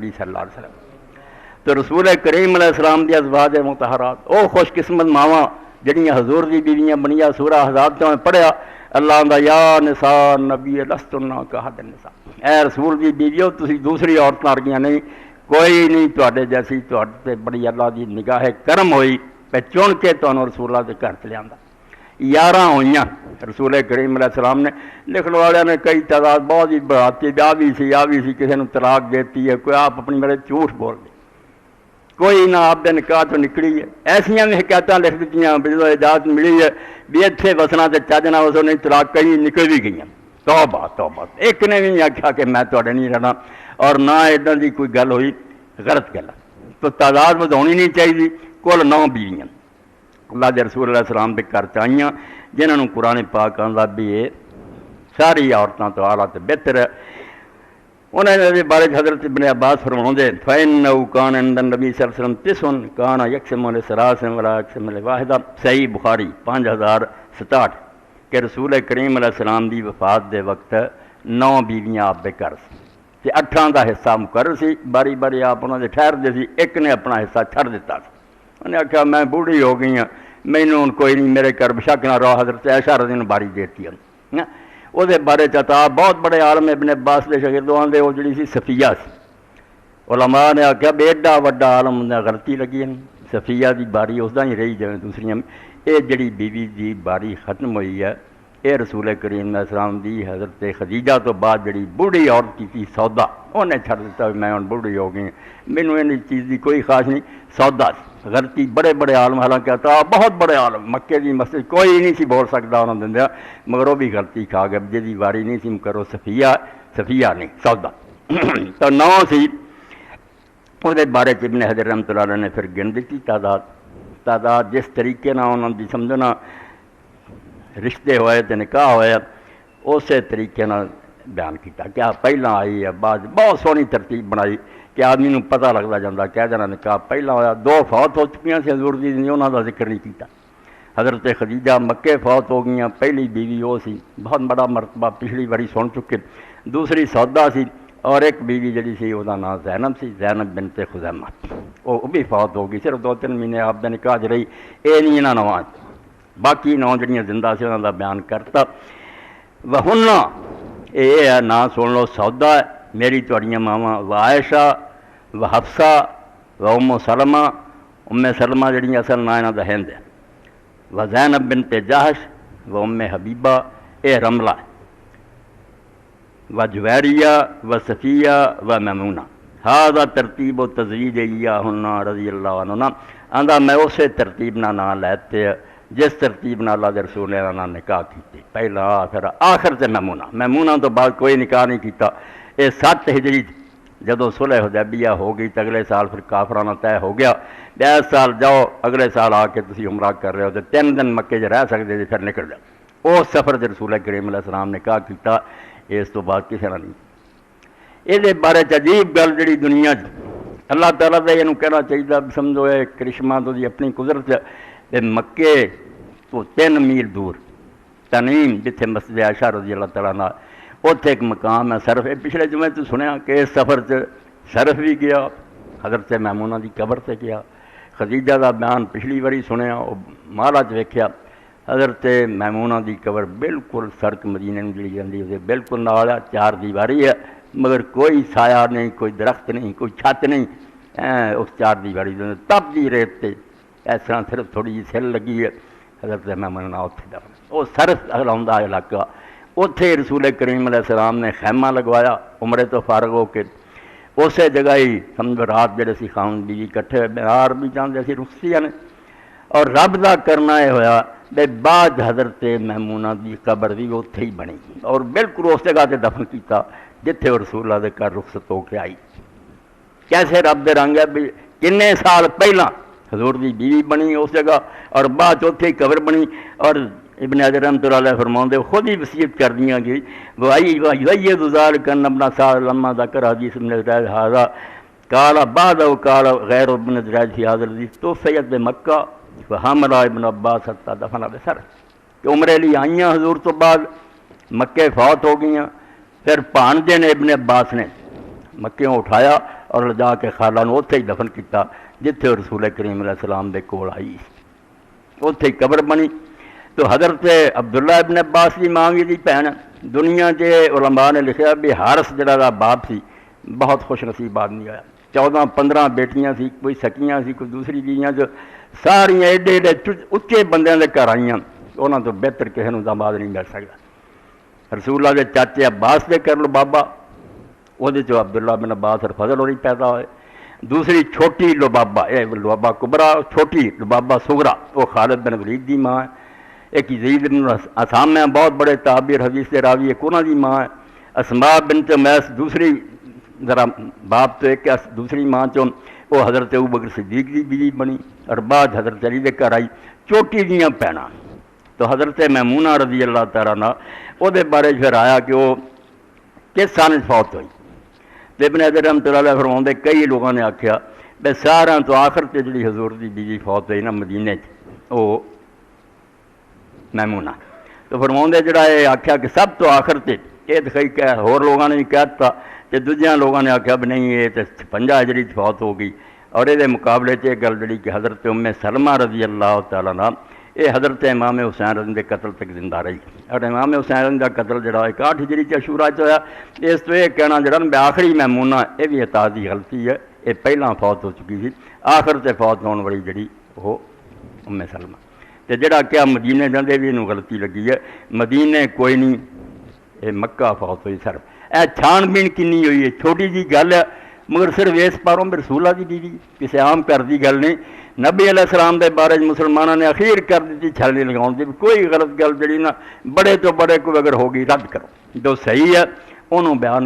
نبی صلی اللہ علیہ وسلم. تو رسول کریم علیہ السلام دی ازواج مطہرات او خوش قسمت ماواں جڑیاں حضور دی بیویاں بنیا. سورہ احزاب تو میں پڑھیا اللہ دا یا نساء نبی لستن کاحد النساء، اے رسول دی بیویو تسی دوسری عورتاں ورگیاں نہیں، کوئی نہیں تواڈے جیسی، تواڈے تے بڑی اللہ دی نگاہ کرم ہوئی پہ چن کے تانوں رسول اللہ دے گھر تے لیاندا. 11 ہوئیاں رسول کریم علیہ السلام نے. لکھن والے نے کئی تعداد بہت ہی بڑھاتی، آ بھی سی کسی نے طلاق دیتی ہے، کوئی آپ اپنی میرے جھوٹ بول دے، کوئی نہ آپ دے نکاح تو نکلی ہے. ایسیاں بھی حکایتاں لکھ دیتیاں بھی جدوں اجازت ملی ہے بھی اتنے وسنا تے چج نہ وسو نہیں، طلاق کئی نکل بھی گئی. توبہ توبہ، ایک نے بھی نہیں آخیا کہ میں تواڈے نہیں رہنا، اور نہ ادھر دی کوئی گل ہوئی غلط گل. تو تعداد ودھونی نہیں چاہیے. کل 9 بیویاں اللہ دے رسول علیہ السلام دے گھر چ آئیاں جنہاں نوں قرآن پاک آندا بھی یہ ساری عورتاں تو اعلیٰ تے بہتر ہے. انہوں نے بارے حضرت ابن عباس فرماؤندے فَإِنَّهُ كَانَ عِندَ النَّبِيِّ صلی اللہ علیہ وسلم 9 كَانَ يَقْسِمُ لِثَلَاثٍ وَلَا يَقْسِمُ لِوَاحِدَةٍ. صحیح بخاری 5067 کہ رسول کریم علیہ السلام دی وفات دے وقت 9 بیویاں آپ دے گھر سی، 8 دا حصہ مقرر سی. باری باری آپ انہوں نے ٹھہر دے سی، ایک نے اپنا حصہ چھڑ دیتا سی. انہیں آخیا میں بوڑھی ہو گئی ہوں، مینوں ہن کوئی نہیں، میرے گھر بشک نہ رہو. حضرت عائشہ رضی اللہ عنہا باری دیتی ہے. وہ بارے چتا بہت بڑے عالم ابن عباس کے شاگردوں آدھے وہ جڑی سی صفیہ سی. علماء نے آخیا بھی ایڈا وڈا عالم انہیں غلطی لگی ہے. صفیہ دی باری اس دا ہی رہی جائے دوسریاں. یہ جڑی بیوی دی باری ختم ہوئی ہے یہ رسول کریم علیہ السلام دی حضرت خدیجہ تو بعد جڑی بوڑھی عورت کی تھی سودا، انہیں چھڑ دیتا میں ہوں بوڑھی ہو گئی، مینوں ان چیز دی کوئی خاص نہیں. سودا غلطی بڑے بڑے عالم حالانکہ آتا بہت بڑے عالم مکے دی مسجد کوئی نہیں سی بول سکتا انہوں نے دیا، مگر وہ بھی غلطی کھا گئے جی واری نہیں سی کرو صفیہ نہیں سودا. تو 9 سی. وہ بارے ابن حجر رحمۃ اللہ علیہ نے پھر گن دیتی تعداد جس طریقے نہ انہوں دی سمجھنا رشتے ہوئے تو نکاح ہوئے اسی طریقے نہ بیان کیتا. کیا پہلا آئی ہے بعد، بہت سونی ترتیب بنائی کہ آدمی نوں پتہ لگتا جاتا کہ جنا نکاح پہلا ہویا. 2 فوت ہو چکیاں سی حضور دی نہیں، انہوں دا ذکر نہیں کیتا. حضرت خدیجہ مکے فوت ہو گئیاں، پہلی بیوی وہ سی بہت بڑا مرتبہ پچھلی باری سن چکے. دوسری سودا سی، اور ایک بیوی جڑی سی وہ نام زینب سی، زینب بنت خزیمہ، وہ بھی فوت ہو گئی. صرف 2-3 مہینے آپ دے نکاح چ رہی. یہ نہیں یہاں 9 باقی 9 جڑیاں زندہ سی انہوں دا بیان کرتا. وہنا یہ ہے نا سن لو، سودا ہے میری تواڈیاں ماواں، و عائشہ و حفصہ و ام سلمہ، ام سلمہ جڑیاں اصل نا انہاں دا ہند ہے، و زینب بنت جہش و ام حبیبہ اے رملہ، و جویریہ و صفیہ و میمونہ. ہذا ترتیب و تزویج ایہن رضی اللہ عنہ. آندا میں اسے ترتیب نہ نام لیتے جس ترتیب نہ اللہ دے رسول نے نکاح کیتے، پہلا آخر سے میمونہ تو بعد کوئی نکاح نہیں کیتا. یہ 7 ہجری جدو صلح حدیبیہ ہو گئی تو اگلے سال پھر کافرانہ طے ہو گیا، 10 سال جاؤ اگلے سال آ کے تسی عمرہ کر رہے ہو تو 3 دن مکے چ رہ سکتے جی، پھر نکل جاؤ. اس سفر سے رسول کریم علیہ السلام نے نکاح کیتا، اس تو بعد کسی نے نہیں. یہ بارے عجیب گل جڑی دنیا اللہ تعالیٰ کا یہ کہنا چاہیے سمجھو یہ کرشمہ تو دی اپنی قدرت. مکے تو 3 میل دور تنعیم جتھے مسجد عائشہ رضی اللہ تعالیٰ عنہ اتنے ایک مقام ہے صرف. پچھلے جمعے تو سنیا کہ اس سفر سے صرف بھی گیا، حضرت میمونہ دی قبر سے گیا. خدیجہ دا بیان پچھلی باری سنیا، وہ مالا چ ویکھیا حضرت میمونہ دی قبر بالکل سڑک مدینے میں جڑی جاندی ہے بالکل نال 4 دیواری ہے، مگر کوئی سایہ نہیں، کوئی درخت نہیں، کوئی چھت نہیں. اس 4 دیواری تب دی ریت تے اس طرح صرف تھوڑی جی سل لگی ہے. حضرت میمونہ اتنے دفن، وہ صرف ہلاؤندا علاقہ. اتنے رسول کریم علیہ السلام نے خیمہ لگوایا عمرے تو فارغ ہو کے. اسی جگہ ہی سمجھو رات جڑے سی خاون بیوی کٹھے بہار بھی چاہتے سی رخصیاں نے. اور رب دا کرنا یہ ہویا بے بعد حضرت میمونہ دی قبر بھی اتنے ہی بنی اور بالکل اس جگہ تے دفن کیتا جتھے وہ رسول اللہ دے گھر رخصت ہو کے آئی. کیسے رب دے رنگ ہے بھی کنے سال پہلا حضور دی بیوی بنی اس جگہ اور بعد چوتھے ہی قبر بنی. اور ابن حجر رحمۃ اللہ علیہ فرماؤندے خود ہی وصیت کر دیاں گئی وَيَيِّدُ ذَلِكَ ابْنَ سَعْدٍ لَمَّا ذَكَرَ حدیث ابن جریج هذا قال بعد قال غیر ابن جریج فی هذا الحدیث توفیت بمکہ وحمل ابن عباس حتى دفن بسر کہ عمرے لی آئیاں حضور تو بعد مکے فوت ہو گئیاں. پھر بھانجے نے ابن عباس نے مکیوں اٹھایا اور لجا کے خالہ نو اتنے ہی دفن کیتا جتھے وہ رسول کریم علیہ السلام دے کول آئی، اتنے ہی قبر بنی۔ تو حضرت عبداللہ ابن عباس کی ماں بھی بھن، دنیا کے علماء نے لکھا بھی حارث جڑا دا باپ سی بہت خوش نصیب آدمی آیا، 14-15 بیٹیاں سی، کوئی سکیاں سی، کوئی دوسری بیویاں، جو ساریاں ایڈے ایڈے اچے بندیاں دے گھر آئیاں، انہاں تو بہتر کسی نوں داماد نہیں مل سکتا۔ رسول اللہ دے چاچے عباس دے کر لو بابا، وہ عبداللہ بن عباس اور فضل ہوری پیدا ہوئے۔ دوسری چھوٹی لبابہ، یہ لبابہ کبرا، چھوٹی لبابہ صغرا، وہ خالد بن ولید دی ماں ہے۔ ایک یزید بن اسام ہے، بہت بڑے تابعی حدیث کے راوی، ایک انہاں دی ماں ہے۔ اسماء بنت امیس دوسری، ذرا باپ تو ایک دوسری ماں چوں وہ حضرت ابوبکر صدیق دی بیوی بنی، اور بعد حضرت علی دے گھر آئی۔ چوٹی دیاں بھیناں تو حضرت میمونہ رضی اللہ تعالیٰ عنہ، وہ دے بارے پھر آیا کہ وہ کس سال فوت ہوئی۔ ابن حجر رحمۃ اللہ علیہ فرماؤندے کئی لوگوں نے آکھیا بے سارا تو آخر تے جڑی حضور دی بیوی فوت ہوئی نا مدینے وہ میمونہ، تو فرماؤندے جڑا یہ آکھیا کہ سب تو آخر تے، یہ دکھائی کہ ہور لوگوں نے بھی کہہ دتا تے دوجیاں لوگوں نے آکھیا بھی نہیں یہ تے 56 ہجری فوت ہو گئی۔ اور یہ مقابلے یہ گل جڑی کہ حضرت ام سلمہ رضی اللہ تعالیٰ عنہ، یہ حضرت امام حسین رضی کے قتل تک زندہ رہی، اور امام حسین رضی کا قتل جڑا 61 ہجری عاشوراء ہویا۔ اس تو یہ کہنا جڑا آخری میمونہ، یہ بھی اعتراضی غلطی ہے، یہ پہلاں فوت ہو چکی تھی، آخر تے فوت ہونے والی جڑی وہ ام سلمہ۔ تے جڑا کیا مدینے جاندے بھی انہوں غلطی لگی ہے، مدینے کوئی نہیں، یہ مکہ فوت ہوئی صرف۔ اے چھان بین کنی ہوئی ہے، چھوٹی جی گل ہے، مگر صرف اس پاروں میں رسول اللہ دی بیوی، کسی عام کر دی گل نہیں۔ نبی علیہ السلام دے بارے مسلمانوں نے اخیر کر دیتی چھلنی لگاؤں دی، کوئی غلط گل جڑی نا بڑے تو بڑے کوئی اگر ہوگی رد کرو، جو صحیح ہے انہوں بیان